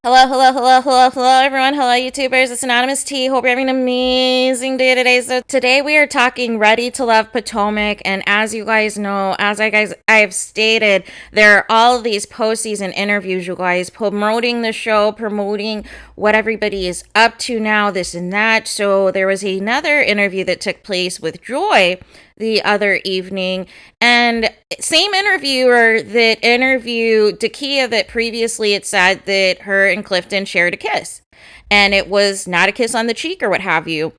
Hello, everyone. Hello, YouTubers. It's Anonymous T. Hope you're having an amazing day today. So today we are talking Ready to Love Potomac, and as you guys know, I've stated, there are all of these postseason interviews, you guys, promoting the show, promoting what everybody is up to now, this and that. So there was another interview that took place with JOI the other evening, and same interviewer that interviewed Dakia that previously had said that her and Clifton shared a kiss, and it was not a kiss on the cheek or what have you.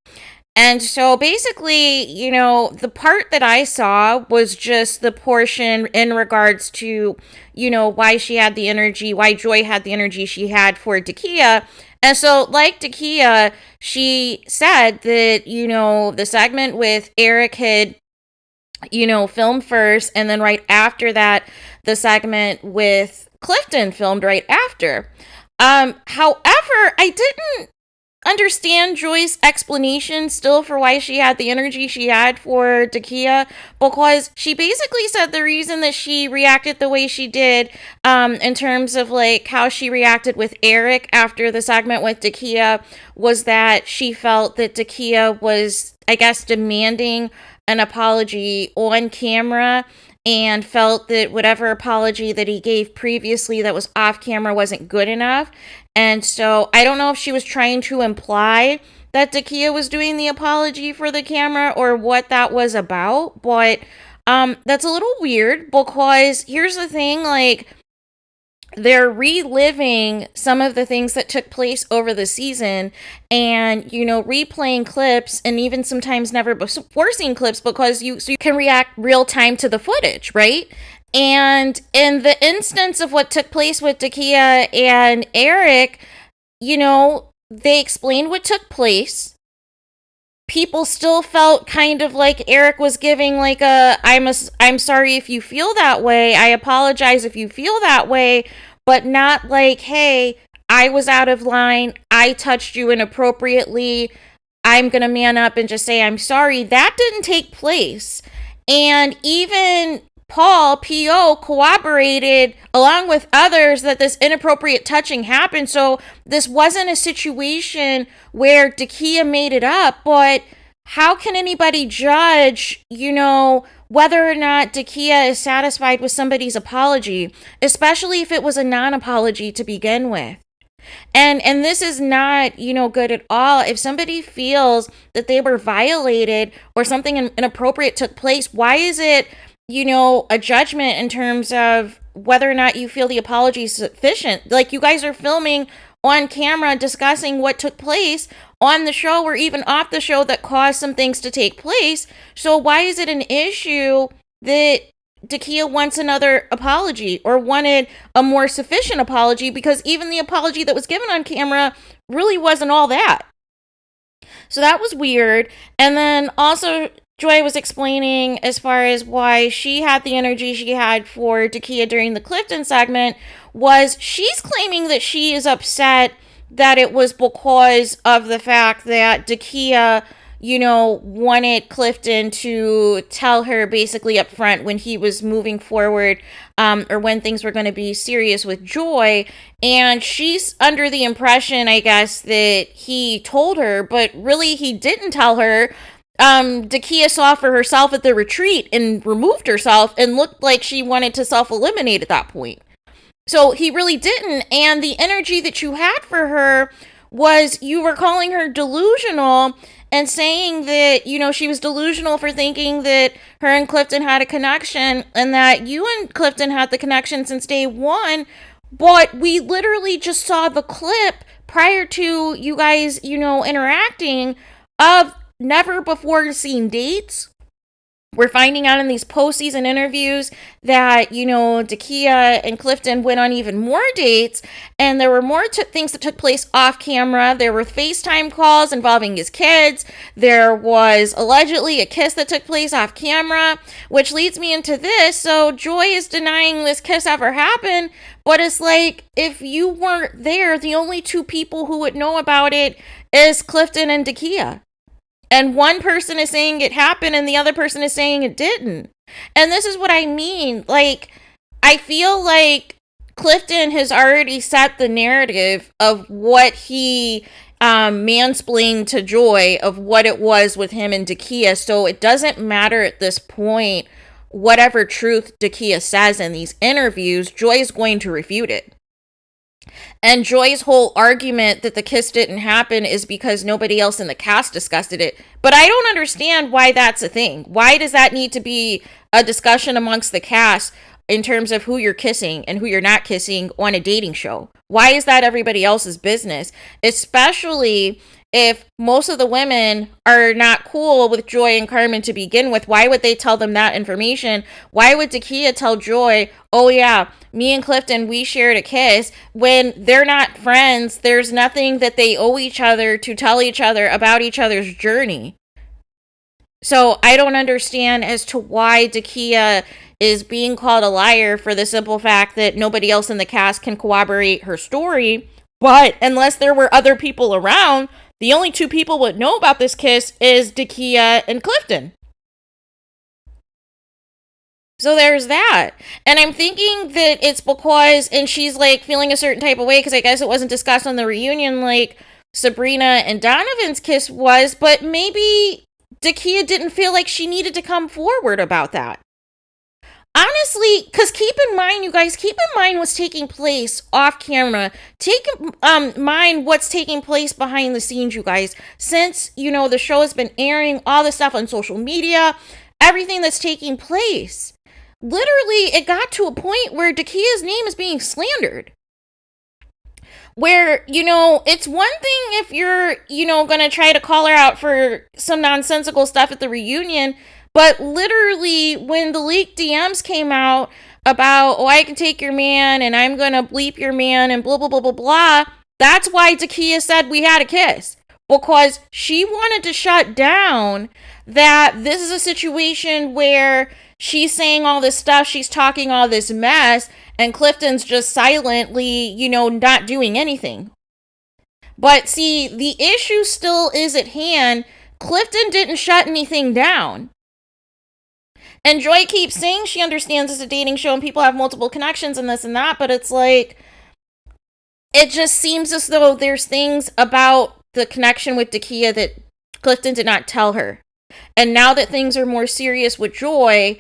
And so basically, the part that I saw was just the portion in regards to, why she had the energy, why JOI had the energy she had for Dakia. And so, like Dakia, she said that, the segment with Eric had filmed first, and then right after that, the segment with Clifton filmed right after. However, I didn't understand JOI's explanation still for why she had the energy she had for Dakia, because she basically said the reason that she reacted the way she did, in terms of like how she reacted with Eric after the segment with Dakia, was that she felt that Dakia was, I guess, demanding an apology on camera, and felt that whatever apology that he gave previously that was off camera wasn't good enough. And so I don't know if she was trying to imply that Dakia was doing the apology for the camera or what that was about, but that's a little weird, because here's the thing, like, they're reliving some of the things that took place over the season, and replaying clips, and even sometimes never before seen clips, because you can react real time to the footage, right? And in the instance of what took place with Dakia and Eric, they explained what took place. People still felt kind of like Eric was giving like I'm sorry if you feel that way, I apologize if you feel that way, but not like, hey, I was out of line, I touched you inappropriately, I'm gonna man up and just say I'm sorry. That didn't take place. And even Paul, P.O., corroborated along with others that this inappropriate touching happened. So this wasn't a situation where Dakia made it up, but how can anybody judge, whether or not Dakia is satisfied with somebody's apology, especially if it was a non-apology to begin with? And this is not, good at all. If somebody feels that they were violated or something inappropriate took place, why is it, a judgment in terms of whether or not you feel the apology is sufficient? Like, you guys are filming on camera discussing what took place on the show or even off the show that caused some things to take place. So why is it an issue that Dakia wants another apology or wanted a more sufficient apology? Because even the apology that was given on camera really wasn't all that. So that was weird. And then also, JOI was explaining as far as why she had the energy she had for Dakia during the Clifton segment, was she's claiming that she is upset that it was because of the fact that Dakia, wanted Clifton to tell her basically up front when he was moving forward, or when things were going to be serious with JOI. And she's under the impression, I guess, that he told her, but really he didn't tell her. Dakia saw for herself at the retreat and removed herself and looked like she wanted to self-eliminate at that point. So he really didn't. And the energy that you had for her was, you were calling her delusional and saying that, she was delusional for thinking that her and Clifton had a connection, and that you and Clifton had the connection since day one. But we literally just saw the clip prior to you guys, interacting, of never before seen dates. We're finding out in these postseason interviews that, Dakia and Clifton went on even more dates, and there were more things that took place off camera. There were FaceTime calls involving his kids. There was allegedly a kiss that took place off camera, which leads me into this. So JOI is denying this kiss ever happened, but it's like, if you weren't there, the only two people who would know about it is Clifton and Dakia. And one person is saying it happened and the other person is saying it didn't. And this is what I mean. Like, I feel like Clifton has already set the narrative of what he mansplained to Joy of what it was with him and Dakia. So it doesn't matter at this point whatever truth Dakia says in these interviews, Joy is going to refute it. And Joy's whole argument that the kiss didn't happen is because nobody else in the cast discussed it. But I don't understand why that's a thing. Why does that need to be a discussion amongst the cast in terms of who you're kissing and who you're not kissing on a dating show? Why is that everybody else's business? Especially if most of the women are not cool with Joy and Carmen to begin with. Why would they tell them that information? Why would Dakia tell Joy, oh yeah, me and Clifton, we shared a kiss, when they're not friends? There's nothing that they owe each other to tell each other about each other's journey. So I don't understand as to why Dakia is being called a liar for the simple fact that nobody else in the cast can corroborate her story. But unless there were other people around, the only two people would know about this kiss is Dakia and Clifton. So there's that. And I'm thinking that it's because, and she's like feeling a certain type of way because I guess it wasn't discussed on the reunion like Sabrina and Donovan's kiss was, but maybe Dakia didn't feel like she needed to come forward about that. Honestly, because keep in mind, you guys, keep in mind what's taking place off camera. Take mind what's taking place behind the scenes, you guys. Since, the show has been airing, all this stuff on social media, everything that's taking place. Literally, it got to a point where Dakia's name is being slandered. Where, it's one thing if you're, going to try to call her out for some nonsensical stuff at the reunion. But literally, when the leaked DMs came out about, oh, I can take your man and I'm going to bleep your man and blah, blah, blah, blah, blah, that's why Dakia said we had a kiss. Because she wanted to shut down that this is a situation where she's saying all this stuff, she's talking all this mess, and Clifton's just silently, not doing anything. But see, the issue still is at hand. Clifton didn't shut anything down. And Joy keeps saying she understands it's a dating show and people have multiple connections and this and that, but it's like, it just seems as though there's things about the connection with Dakia that Clifton did not tell her. And now that things are more serious with Joy,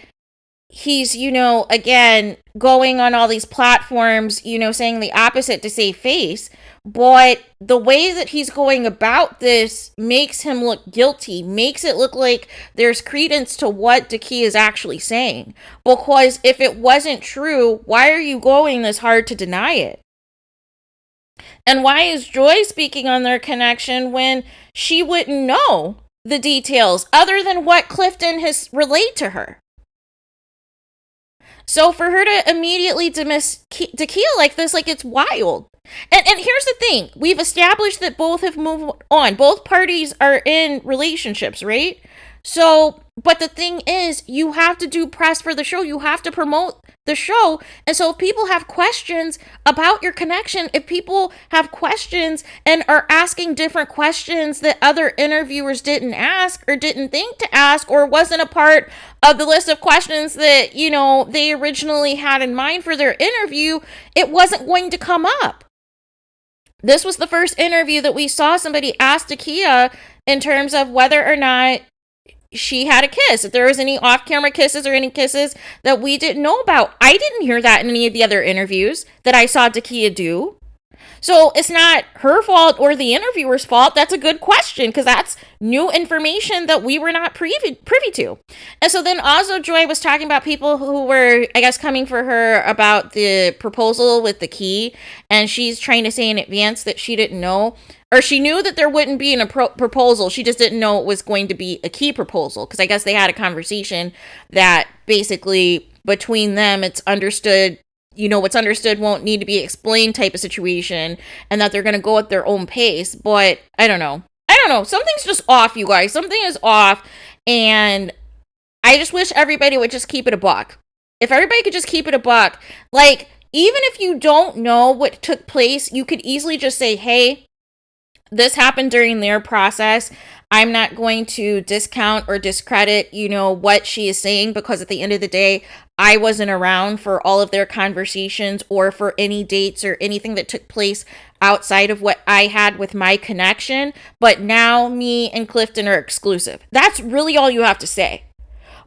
he's, again, going on all these platforms, saying the opposite to save face. But the way that he's going about this makes him look guilty, makes it look like there's credence to what Dakia is actually saying. Because if it wasn't true, why are you going this hard to deny it? And why is Joy speaking on their connection when she wouldn't know the details other than what Clifton has relayed to her? So for her to immediately dismiss Dakia like this, like, it's wild. And here's the thing. We've established that both have moved on. Both parties are in relationships, right? So, but the thing is, you have to do press for the show. You have to promote the show. And so if people have questions about your connection, if people have questions and are asking different questions that other interviewers didn't ask or didn't think to ask or wasn't a part of the list of questions that, they originally had in mind for their interview, it wasn't going to come up. This was the first interview that we saw somebody ask Dakia in terms of whether or not she had a kiss, if there was any off-camera kisses or any kisses that we didn't know about. I didn't hear that in any of the other interviews that I saw Dakia do. So it's not her fault or the interviewer's fault. That's a good question because that's new information that we were not privy to. And so then also Joy was talking about people who were, I guess, coming for her about the proposal with the key. And she's trying to say in advance that she didn't know, or she knew that there wouldn't be a proposal. She just didn't know it was going to be a key proposal because I guess they had a conversation that basically between them, it's understood, what's understood won't need to be explained type of situation, and that they're going to go at their own pace. But I don't know. Something's just off, you guys. Something is off. And I just wish everybody would just keep it a buck. If everybody could just keep it a buck, like, even if you don't know what took place, you could easily just say, hey, this happened during their process. I'm not going to discount or discredit, what she is saying, because at the end of the day, I wasn't around for all of their conversations or for any dates or anything that took place outside of what I had with my connection. But now me and Clifton are exclusive. That's really all you have to say.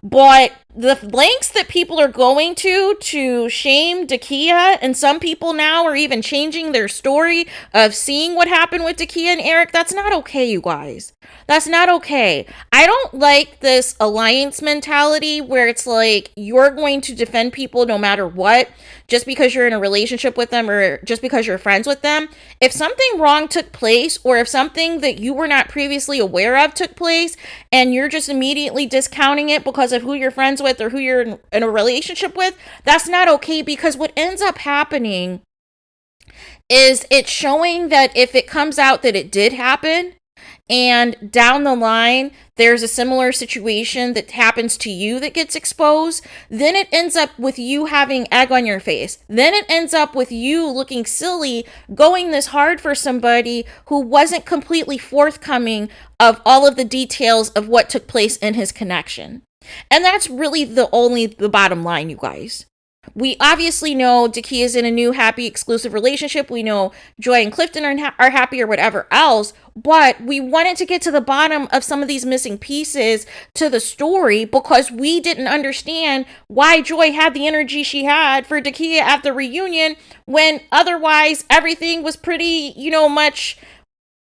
But the lengths that people are going to shame Dakia, and some people now are even changing their story of seeing what happened with Dakia and Eric, that's not okay, you guys. That's not okay. I don't like this alliance mentality where it's like you're going to defend people no matter what, just because you're in a relationship with them or just because you're friends with them. If something wrong took place, or if something that you were not previously aware of took place, and you're just immediately discounting it because of who you're friends with or who you're in a relationship with, that's not okay. Because what ends up happening is it's showing that if it comes out that it did happen, and down the line there's a similar situation that happens to you that gets exposed, then it ends up with you having egg on your face. Then it ends up with you looking silly, going this hard for somebody who wasn't completely forthcoming of all of the details of what took place in his connection. And that's really the bottom line, you guys. We obviously know Dakia is in a new happy exclusive relationship. We know Joy and Clifton are happy or whatever else, but we wanted to get to the bottom of some of these missing pieces to the story, because we didn't understand why Joy had the energy she had for Dakia at the reunion, when otherwise everything was pretty, much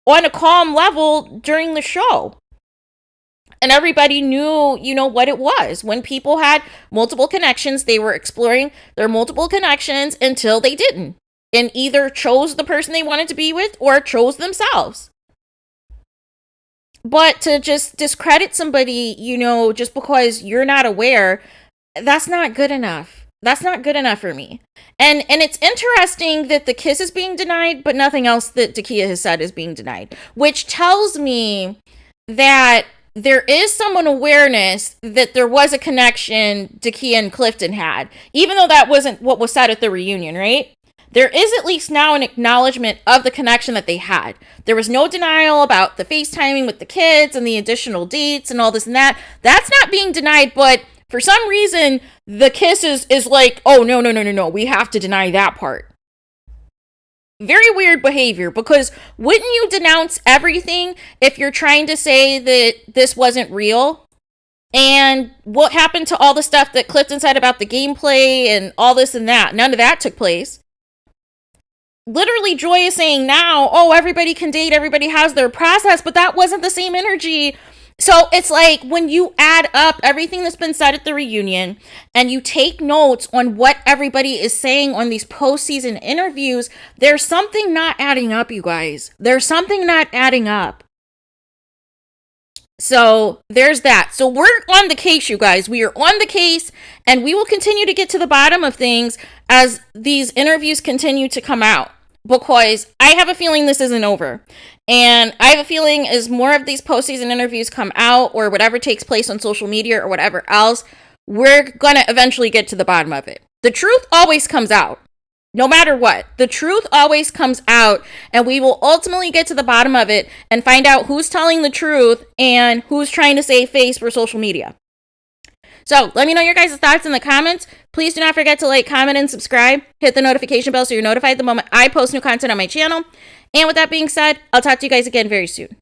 on a calm level during the show. And everybody knew, what it was. When people had multiple connections, they were exploring their multiple connections until they didn't, and either chose the person they wanted to be with or chose themselves. But to just discredit somebody, just because you're not aware, that's not good enough. That's not good enough for me. And it's interesting that the kiss is being denied, but nothing else that Dakia has said is being denied, which tells me that there is some awareness that there was a connection Dakia and Clifton had, even though that wasn't what was said at the reunion, right? There is at least now an acknowledgement of the connection that they had. There was no denial about the FaceTiming with the kids and the additional dates and all this and that. That's not being denied, but for some reason, the kiss is like, oh, no, we have to deny that part. Very weird behavior, because wouldn't you denounce everything if you're trying to say that this wasn't real? And what happened to all the stuff that Clifton said about the gameplay and all this and that? None of that took place. Literally, Joy is saying now, oh, everybody can date, everybody has their process, but that wasn't the same energy. So it's like when you add up everything that's been said at the reunion and you take notes on what everybody is saying on these postseason interviews, there's something not adding up, you guys. There's something not adding up. So there's that. So we're on the case, you guys. We are on the case, and we will continue to get to the bottom of things as these interviews continue to come out, because I have a feeling this isn't over. And I have a feeling as more of these postseason interviews come out, or whatever takes place on social media or whatever else, we're going to eventually get to the bottom of it. The truth always comes out. No matter what, the truth always comes out, and we will ultimately get to the bottom of it and find out who's telling the truth and who's trying to save face for social media. So let me know your guys' thoughts in the comments. Please do not forget to like, comment, and subscribe. Hit the notification bell so you're notified the moment I post new content on my channel. And with that being said, I'll talk to you guys again very soon.